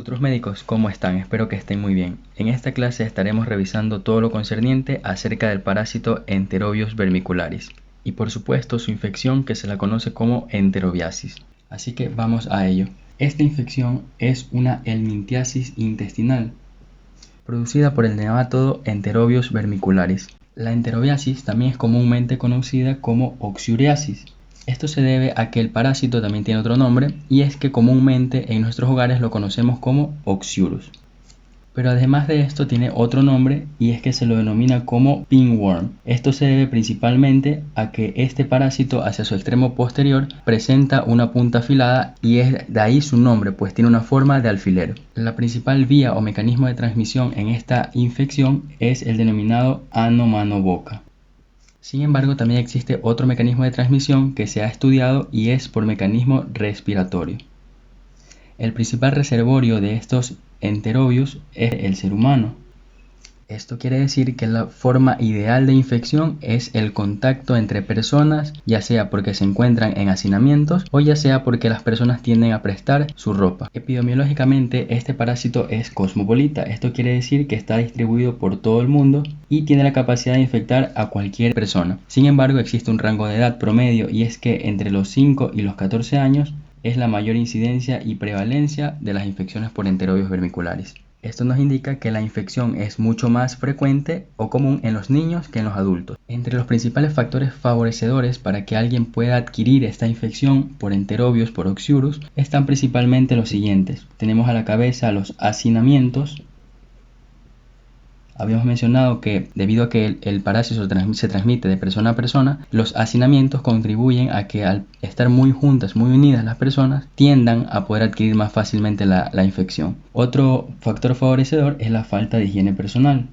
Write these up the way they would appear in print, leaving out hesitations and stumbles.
Futuros médicos, ¿cómo están? Espero que estén muy bien. En esta clase estaremos revisando todo lo concerniente acerca del parásito Enterobius vermicularis y por supuesto su infección que se la conoce como enterobiasis. Así que vamos a ello. Esta infección es una helmintiasis intestinal producida por el nematodo Enterobius vermicularis. La enterobiasis también es comúnmente conocida como oxyuriasis. Esto se debe a que el parásito también tiene otro nombre y es que comúnmente en nuestros hogares lo conocemos como Oxyurus. Pero además de esto tiene otro nombre y es que se lo denomina como pinworm. Esto se debe principalmente a que este parásito hacia su extremo posterior presenta una punta afilada y es de ahí su nombre, pues tiene una forma de alfiler. La principal vía o mecanismo de transmisión en esta infección es el denominado ano-mano-boca. Sin embargo, también existe otro mecanismo de transmisión que se ha estudiado y es por mecanismo respiratorio. El principal reservorio de estos enterobius es el ser humano. Esto quiere decir que la forma ideal de infección es el contacto entre personas, ya sea porque se encuentran en hacinamientos o ya sea porque las personas tienden a prestar su ropa. Epidemiológicamente, este parásito es cosmopolita. Esto quiere decir que está distribuido por todo el mundo y tiene la capacidad de infectar a cualquier persona. Sin embargo, existe un rango de edad promedio y es que entre los 5 y los 14 años es la mayor incidencia y prevalencia de las infecciones por enterobius vermicularis. Esto nos indica que la infección es mucho más frecuente o común en los niños que en los adultos. Entre los principales factores favorecedores para que alguien pueda adquirir esta infección por enterobius por oxyurus están principalmente los siguientes. Tenemos a la cabeza los hacinamientos. Habíamos mencionado que debido a que el parásito se transmite de persona a persona, los hacinamientos contribuyen a que al estar muy juntas, muy unidas las personas, tiendan a poder adquirir más fácilmente la infección. Otro factor favorecedor es la falta de higiene personal.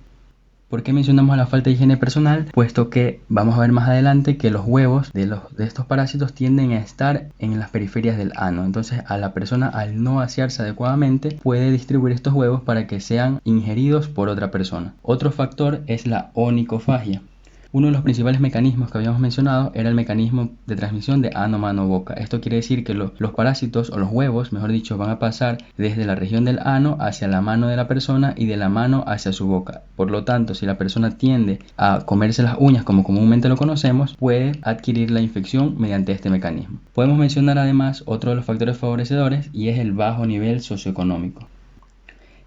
¿Por qué mencionamos la falta de higiene personal? Puesto que vamos a ver más adelante que los huevos de estos parásitos tienden a estar en las periferias del ano. Entonces a la persona al no asearse adecuadamente puede distribuir estos huevos para que sean ingeridos por otra persona. Otro factor es la onicofagia. Uno de los principales mecanismos que habíamos mencionado era el mecanismo de transmisión de ano-mano-boca. Esto quiere decir que los parásitos o los huevos, mejor dicho, van a pasar desde la región del ano hacia la mano de la persona y de la mano hacia su boca. Por lo tanto, si la persona tiende a comerse las uñas como comúnmente lo conocemos, puede adquirir la infección mediante este mecanismo. Podemos mencionar además otro de los factores favorecedores y es el bajo nivel socioeconómico.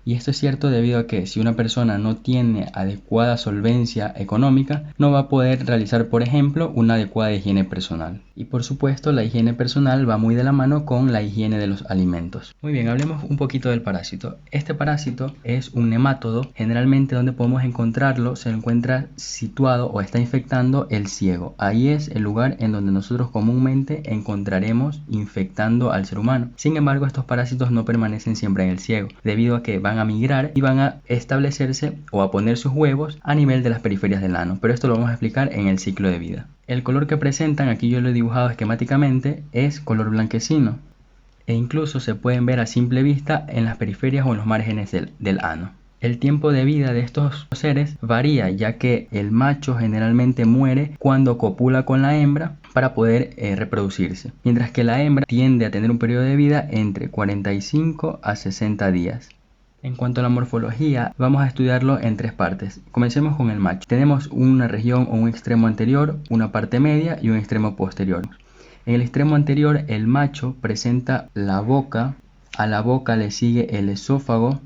Y esto es cierto debido a que si una persona no tiene adecuada solvencia económica, no va a poder realizar, por ejemplo, una adecuada higiene personal. Y por supuesto, la higiene personal va muy de la mano con la higiene de los alimentos. Muy bien, hablemos un poquito del parásito. Este parásito es un nemátodo. Generalmente donde podemos encontrarlo se encuentra situado o está infectando el ciego. Ahí es el lugar en donde nosotros comúnmente encontraremos infectando al ser humano. Sin embargo, estos parásitos no permanecen siempre en el ciego, debido a que van a migrar y van a establecerse o a poner sus huevos a nivel de las periferias del ano, pero esto lo vamos a explicar en el ciclo de vida. El color que presentan, aquí yo lo he dibujado esquemáticamente, es color blanquecino e incluso se pueden ver a simple vista en las periferias o en los márgenes del ano. El tiempo de vida de estos seres varía, ya que el macho generalmente muere cuando copula con la hembra para poder reproducirse, mientras que la hembra tiende a tener un periodo de vida entre 45 a 60 días. En cuanto a la morfología, vamos a estudiarlo en tres partes. Comencemos con el macho. Tenemos una región o un extremo anterior, una parte media y un extremo posterior. En el extremo anterior, el macho presenta la boca, a la boca le sigue el esófago,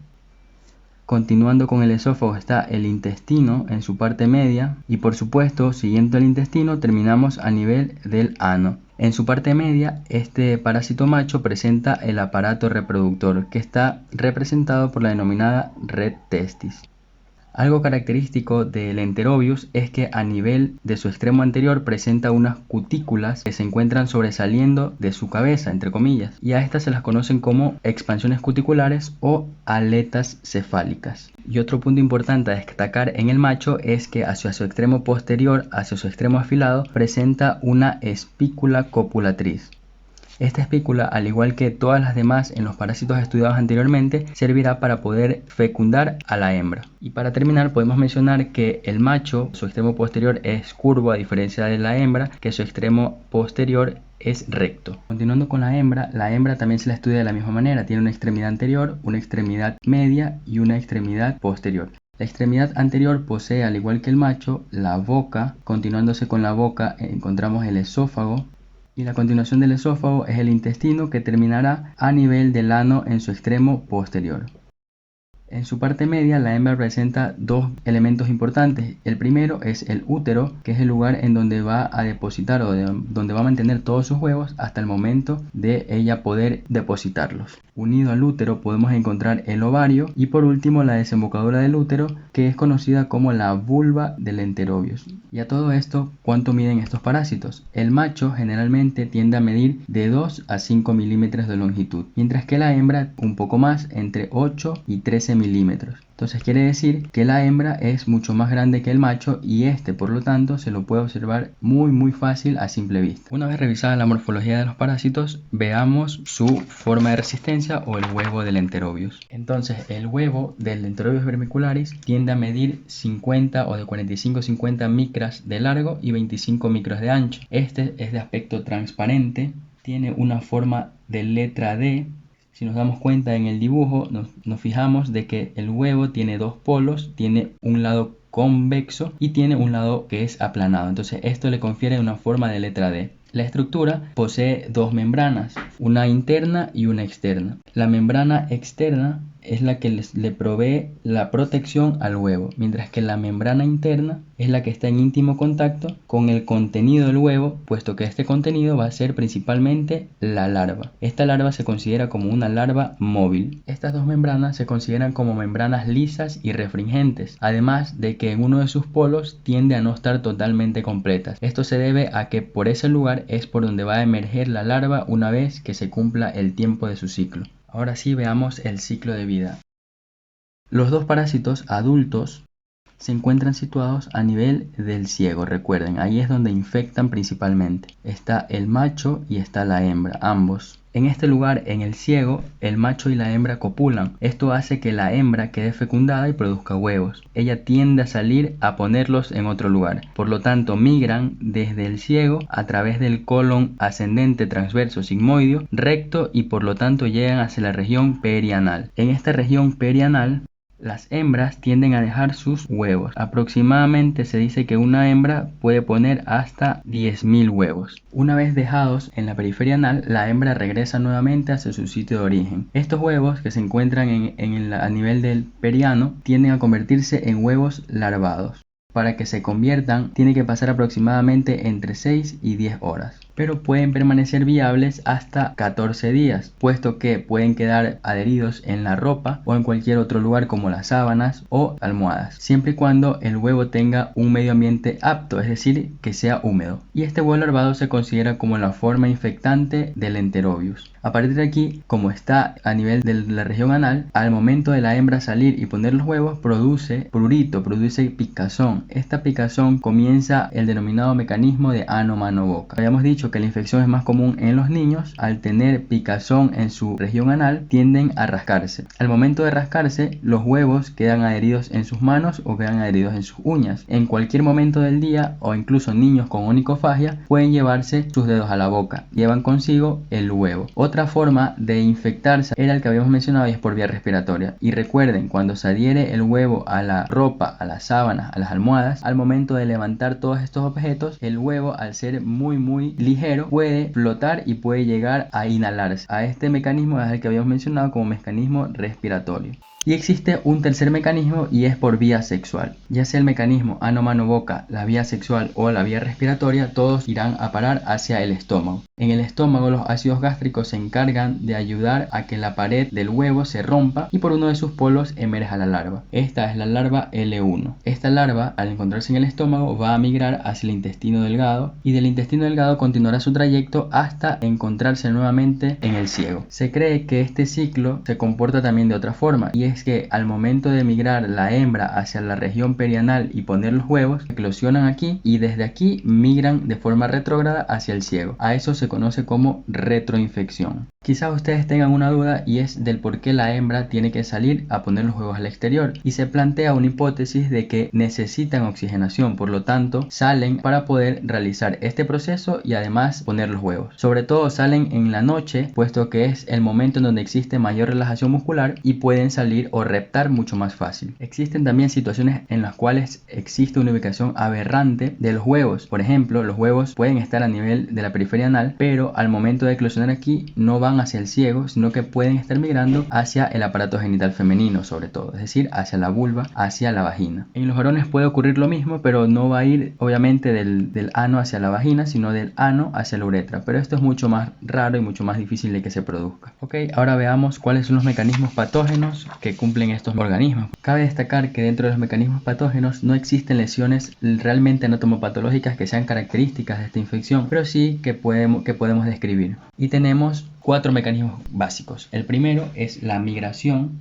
continuando con el esófago está el intestino en su parte media y por supuesto, siguiendo el intestino, terminamos a nivel del ano. En su parte media, este parásito macho presenta el aparato reproductor que está representado por la denominada red testis. Algo característico del Enterobius es que a nivel de su extremo anterior presenta unas cutículas que se encuentran sobresaliendo de su cabeza, entre comillas, y a estas se las conocen como expansiones cuticulares o aletas cefálicas. Y otro punto importante a destacar en el macho es que hacia su extremo posterior, hacia su extremo afilado, presenta una espícula copulatriz. Esta espícula, al igual que todas las demás en los parásitos estudiados anteriormente, servirá para poder fecundar a la hembra. Y para terminar, podemos mencionar que el macho, su extremo posterior es curvo a diferencia de la hembra, que su extremo posterior es recto. Continuando con la hembra también se la estudia de la misma manera. Tiene una extremidad anterior, una extremidad media y una extremidad posterior. La extremidad anterior posee, al igual que el macho, la boca. Continuándose con la boca encontramos el esófago. Y la continuación del esófago es el intestino, que terminará a nivel del ano en su extremo posterior. En su parte media, la hembra presenta dos elementos importantes. El primero es el útero, que es el lugar en donde va a depositar o donde va a mantener todos sus huevos hasta el momento de ella poder depositarlos. Unido al útero podemos encontrar el ovario y por último la desembocadura del útero, que es conocida como la vulva del enterobius. Y a todo esto, ¿cuánto miden estos parásitos? El macho generalmente tiende a medir de 2 a 5 milímetros de longitud, mientras que la hembra un poco más, entre 8 y 13 milímetros. Entonces quiere decir que la hembra es mucho más grande que el macho y este, por lo tanto, se lo puede observar muy fácil a simple vista. Una vez revisada la morfología de los parásitos, veamos su forma de resistencia o el huevo del enterobius. Entonces, el huevo del enterobius vermicularis tiende a medir 50 o de 45 a 50 micras de largo y 25 micros de ancho. Este es de aspecto transparente, tiene una forma de letra D. Si nos damos cuenta en el dibujo, nos fijamos de que el huevo tiene dos polos, tiene un lado convexo y tiene un lado que es aplanado. Entonces esto le confiere una forma de letra D. La estructura posee dos membranas, una interna y una externa. La membrana externa es la que le provee la protección al huevo, mientras que la membrana interna es la que está en íntimo contacto con el contenido del huevo, puesto que este contenido va a ser principalmente la larva. Esta larva se considera como una larva móvil. Estas dos membranas se consideran como membranas lisas y refringentes, además de que en uno de sus polos tiende a no estar totalmente completas. Esto se debe a que por ese lugar es por donde va a emerger la larva una vez que se cumpla el tiempo de su ciclo. Ahora sí, veamos el ciclo de vida. Los dos parásitos adultos se encuentran situados a nivel del ciego, recuerden, ahí es donde infectan principalmente. Está el macho y está la hembra, ambos. En este lugar, en el ciego, el macho y la hembra copulan. Esto hace que la hembra quede fecundada y produzca huevos. Ella tiende a salir a ponerlos en otro lugar. Por lo tanto, migran desde el ciego a través del colon ascendente, transverso, sigmoideo, recto y por lo tanto llegan hacia la región perianal. En esta región perianal, las hembras tienden a dejar sus huevos. Aproximadamente se dice que una hembra puede poner hasta 10.000 huevos. Una vez dejados en la periferia anal, la hembra regresa nuevamente hacia su sitio de origen. Estos huevos que se encuentran a nivel del periano tienden a convertirse en huevos larvados. Para que se conviertan, tiene que pasar aproximadamente entre 6 y 10 horas. Pero pueden permanecer viables hasta 14 días, puesto que pueden quedar adheridos en la ropa o en cualquier otro lugar como las sábanas o almohadas, siempre y cuando el huevo tenga un medio ambiente apto, es decir, que sea húmedo. Y este huevo larvado se considera como la forma infectante del enterobius. A partir de aquí, como está a nivel de la región anal, al momento de la hembra salir y poner los huevos, produce prurito, produce picazón. Esta picazón comienza el denominado mecanismo de ano, mano, boca. Habíamos dicho que la infección es más común en los niños. Al tener picazón en su región anal, tienden a rascarse. Al momento de rascarse, los huevos quedan adheridos en sus manos o quedan adheridos en sus uñas. En cualquier momento del día, o incluso niños con onicofagia, pueden llevarse sus dedos a la boca. Llevan consigo el huevo. Otra forma de infectarse era el que habíamos mencionado y es por vía respiratoria. Y recuerden, cuando se adhiere el huevo a la ropa, a las sábanas, a las almohadas, al momento de levantar todos estos objetos, el huevo, al ser muy ligero, puede flotar y puede llegar a inhalarse. A este mecanismo es el que habíamos mencionado como mecanismo respiratorio. Y existe un tercer mecanismo y es por vía sexual. Ya sea el mecanismo ano, mano, boca, la vía sexual o la vía respiratoria, todos irán a parar hacia el estómago. En el estómago los ácidos gástricos se encargan de ayudar a que la pared del huevo se rompa y por uno de sus polos emerja la larva. Esta es la larva L1. Esta larva, al encontrarse en el estómago, va a migrar hacia el intestino delgado y del intestino delgado continuará su trayecto hasta encontrarse nuevamente en el ciego. Se cree que este ciclo se comporta también de otra forma y es es que al momento de migrar la hembra hacia la región perianal y poner los huevos, eclosionan aquí y desde aquí migran de forma retrógrada hacia el ciego. A eso se conoce como retroinfección. Quizás ustedes tengan una duda y es del por qué la hembra tiene que salir a poner los huevos al exterior, y se plantea una hipótesis de que necesitan oxigenación, por lo tanto salen para poder realizar este proceso y además poner los huevos. Sobre todo salen en la noche, puesto que es el momento en donde existe mayor relajación muscular y pueden salir o reptar mucho más fácil. Existen también situaciones en las cuales existe una ubicación aberrante de los huevos. Por ejemplo, los huevos pueden estar a nivel de la periferia anal, pero al momento de eclosionar aquí no van hacia el ciego, sino que pueden estar migrando hacia el aparato genital femenino, sobre todo, es decir, hacia la vulva, hacia la vagina. En los varones puede ocurrir lo mismo, pero no va a ir obviamente del ano hacia la vagina, sino del ano hacia la uretra, pero esto es mucho más raro y mucho más difícil de que se produzca. Ok, ahora veamos cuáles son los mecanismos patógenos que cumplen estos organismos. Cabe destacar que dentro de los mecanismos patógenos no existen lesiones realmente anatomopatológicas que sean características de esta infección, pero sí que podemos describir. Y tenemos 4 mecanismos básicos. El primero es la migración,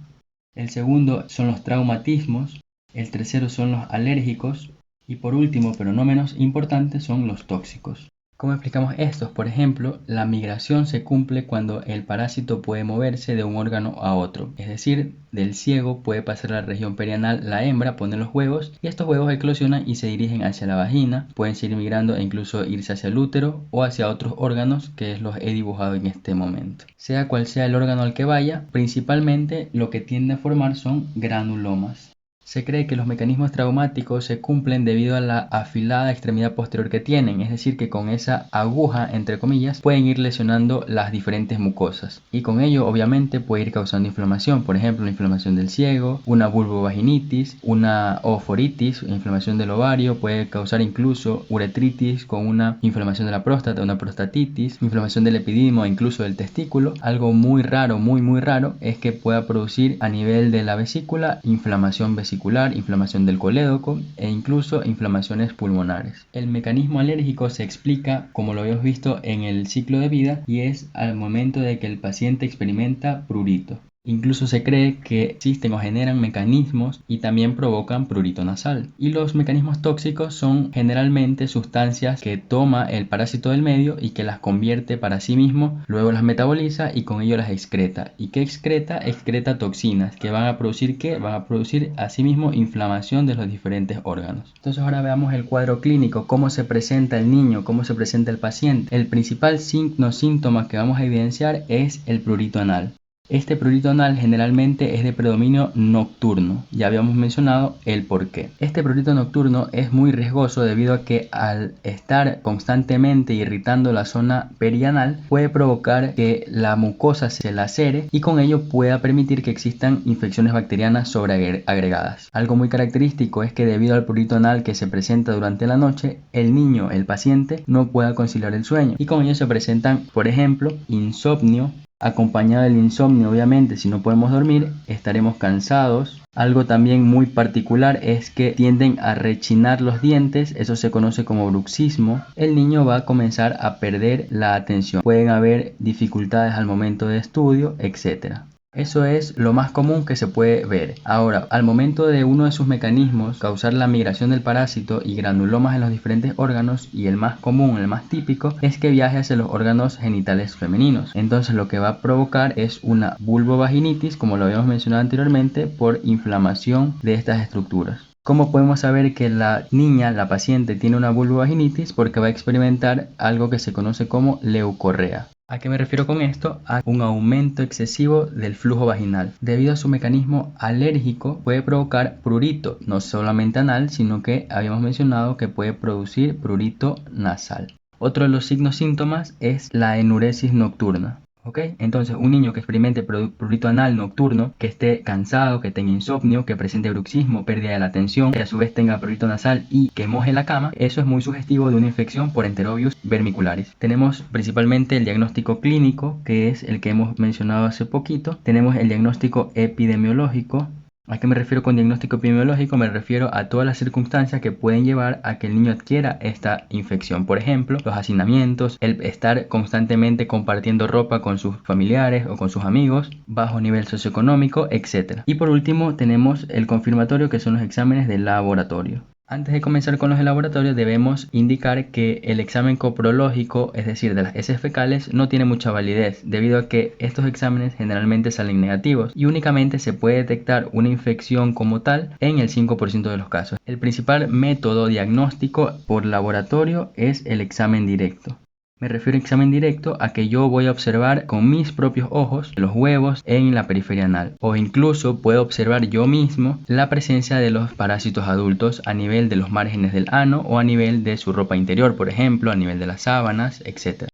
el segundo son los traumatismos, el tercero son los alérgicos y por último, pero no menos importante, son los tóxicos. ¿Cómo explicamos estos? Por ejemplo, la migración se cumple cuando el parásito puede moverse de un órgano a otro, es decir, del ciego puede pasar a la región perianal la hembra, pone los huevos y estos huevos eclosionan y se dirigen hacia la vagina, pueden seguir migrando e incluso irse hacia el útero o hacia otros órganos que los he dibujado en este momento. Sea cual sea el órgano al que vaya, principalmente lo que tiende a formar son granulomas. Se cree que los mecanismos traumáticos se cumplen debido a la afilada extremidad posterior que tienen, es decir, que con esa aguja, entre comillas, pueden ir lesionando las diferentes mucosas y con ello obviamente puede ir causando inflamación, por ejemplo, la inflamación del ciego, una vulvovaginitis, una ooforitis, inflamación del ovario, puede causar incluso uretritis con una inflamación de la próstata, una prostatitis, inflamación del epididimo e incluso del testículo. Algo muy raro, muy raro, es que pueda producir a nivel de la vesícula inflamación vesicular, inflamación del colédoco e incluso inflamaciones pulmonares. El mecanismo alérgico se explica, como lo habíamos visto en el ciclo de vida, y es al momento de que el paciente experimenta prurito. Incluso se cree que existen o generan mecanismos y también provocan prurito nasal. Y los mecanismos tóxicos son generalmente sustancias que toma el parásito del medio y que las convierte para sí mismo, luego las metaboliza y con ello las excreta. ¿Y qué excreta? Excreta toxinas que van a producir ¿qué? Van a producir asimismo inflamación de los diferentes órganos. Entonces ahora veamos el cuadro clínico, cómo se presenta el niño, cómo se presenta el paciente. El principal síntoma que vamos a evidenciar es el prurito anal. Este prurito anal generalmente es de predominio nocturno, ya habíamos mencionado el porqué. Este prurito nocturno es muy riesgoso debido a que al estar constantemente irritando la zona perianal puede provocar que la mucosa se lacere y con ello pueda permitir que existan infecciones bacterianas sobreagregadas. Algo muy característico es que debido al prurito anal que se presenta durante la noche, el niño, el paciente, no puede conciliar el sueño y con ello se presentan, por ejemplo, insomnio. Acompañado del insomnio, obviamente, si no podemos dormir, estaremos cansados. Algo también muy particular es que tienden a rechinar los dientes, eso se conoce como bruxismo. El niño va a comenzar a perder la atención. Pueden haber dificultades al momento de estudio, etc. Eso es lo más común que se puede ver. Ahora, al momento de uno de sus mecanismos causar la migración del parásito y granulomas en los diferentes órganos, y el más común, el más típico, es que viaje hacia los órganos genitales femeninos. Entonces lo que va a provocar es una vulvovaginitis, como lo habíamos mencionado anteriormente, por inflamación de estas estructuras. ¿Cómo podemos saber que la niña, la paciente, tiene una vulvovaginitis? Porque va a experimentar algo que se conoce como leucorrea. ¿A qué me refiero con esto? A un aumento excesivo del flujo vaginal. Debido a su mecanismo alérgico puede provocar prurito, no solamente anal, sino que habíamos mencionado que puede producir prurito nasal. Otro de los síntomas es la enuresis nocturna. ¿Ok? Entonces un niño que experimente prurito anal nocturno, que esté cansado, que tenga insomnio, que presente bruxismo, pérdida de la atención, que a su vez tenga prurito nasal y que moje la cama, eso es muy sugestivo de una infección por Enterobius vermicularis. Tenemos principalmente el diagnóstico clínico, que es el que hemos mencionado hace poquito. Tenemos el diagnóstico epidemiológico, ¿A qué me refiero con diagnóstico epidemiológico? Me refiero a todas las circunstancias que pueden llevar a que el niño adquiera esta infección. Por ejemplo, los hacinamientos, el estar constantemente compartiendo ropa con sus familiares o con sus amigos, bajo nivel socioeconómico, etc. Y por último tenemos el confirmatorio, que son los exámenes de laboratorio. Antes de comenzar con los de laboratorio debemos indicar que el examen coprológico, es decir, de las heces fecales, no tiene mucha validez debido a que estos exámenes generalmente salen negativos y únicamente se puede detectar una infección como tal en el 5% de los casos. El principal método diagnóstico por laboratorio es el examen directo. Me refiero a examen directo a que yo voy a observar con mis propios ojos los huevos en la periferia anal, o incluso puedo observar yo mismo la presencia de los parásitos adultos a nivel de los márgenes del ano o a nivel de su ropa interior, por ejemplo, a nivel de las sábanas, etc.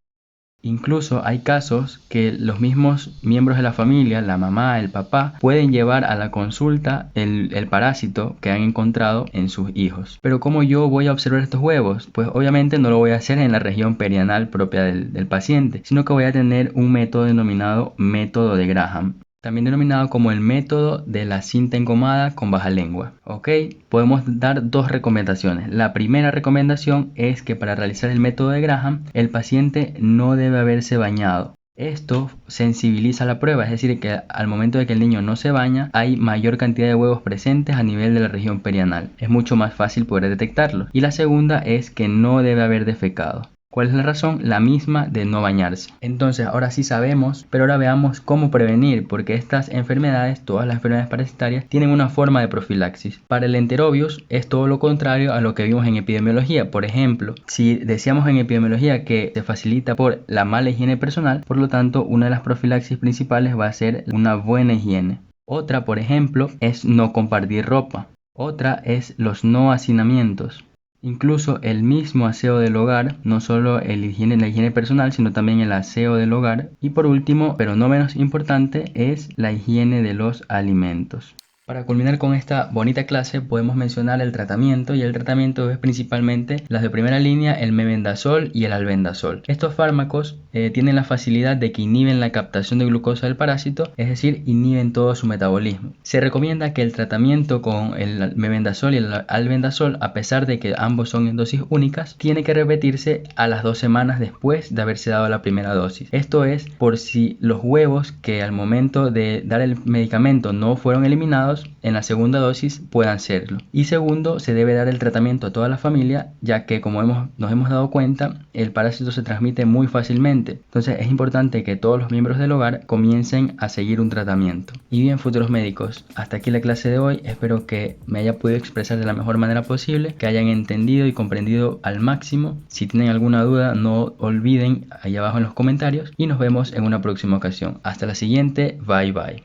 Incluso hay casos que los mismos miembros de la familia, la mamá, el papá, pueden llevar a la consulta el parásito que han encontrado en sus hijos. Pero ¿cómo yo voy a observar estos huevos? Pues obviamente no lo voy a hacer en la región perianal propia del paciente, sino que voy a tener un método denominado método de Graham, también denominado como el método de la cinta engomada con baja lengua. Ok, podemos dar dos recomendaciones. La primera recomendación es que para realizar el método de Graham, el paciente no debe haberse bañado. Esto sensibiliza la prueba, es decir, que al momento de que el niño no se baña, hay mayor cantidad de huevos presentes a nivel de la región perianal. Es mucho más fácil poder detectarlo. Y la segunda es que no debe haber defecado. ¿Cuál es la razón? La misma de no bañarse. Entonces ahora sí sabemos, pero ahora veamos cómo prevenir, porque estas enfermedades, todas las enfermedades parasitarias, tienen una forma de profilaxis. Para el enterovirus es todo lo contrario a lo que vimos en epidemiología. Por ejemplo, si decíamos en epidemiología que se facilita por la mala higiene personal, por lo tanto una de las profilaxis principales va a ser una buena higiene. Otra, por ejemplo, es no compartir ropa. Otra es los no hacinamientos. Incluso el mismo aseo del hogar, no solo la higiene personal, sino también el aseo del hogar. Y por último, pero no menos importante, es la higiene de los alimentos. Para culminar con esta bonita clase podemos mencionar el tratamiento, y el tratamiento es principalmente las de primera línea, el mebendazol y el albendazol. Estos fármacos tienen la facilidad de que inhiben la captación de glucosa del parásito, es decir, inhiben todo su metabolismo. Se recomienda que el tratamiento con el mebendazol y el albendazol, a pesar de que ambos son en dosis únicas, tiene que repetirse a las 2 semanas después de haberse dado la primera dosis. Esto es por si los huevos que al momento de dar el medicamento no fueron eliminados, en la segunda dosis puedan serlo. Y segundo, se debe dar el tratamiento a toda la familia, ya que como nos hemos dado cuenta, el parásito se transmite muy fácilmente. Entonces es importante que todos los miembros del hogar comiencen a seguir un tratamiento. Y bien, futuros médicos, hasta aquí la clase de hoy. Espero que me haya podido expresar de la mejor manera posible, que hayan entendido y comprendido al máximo. Si tienen alguna duda, no olviden ahí abajo en los comentarios, y nos vemos en una próxima ocasión. Hasta la siguiente, bye bye.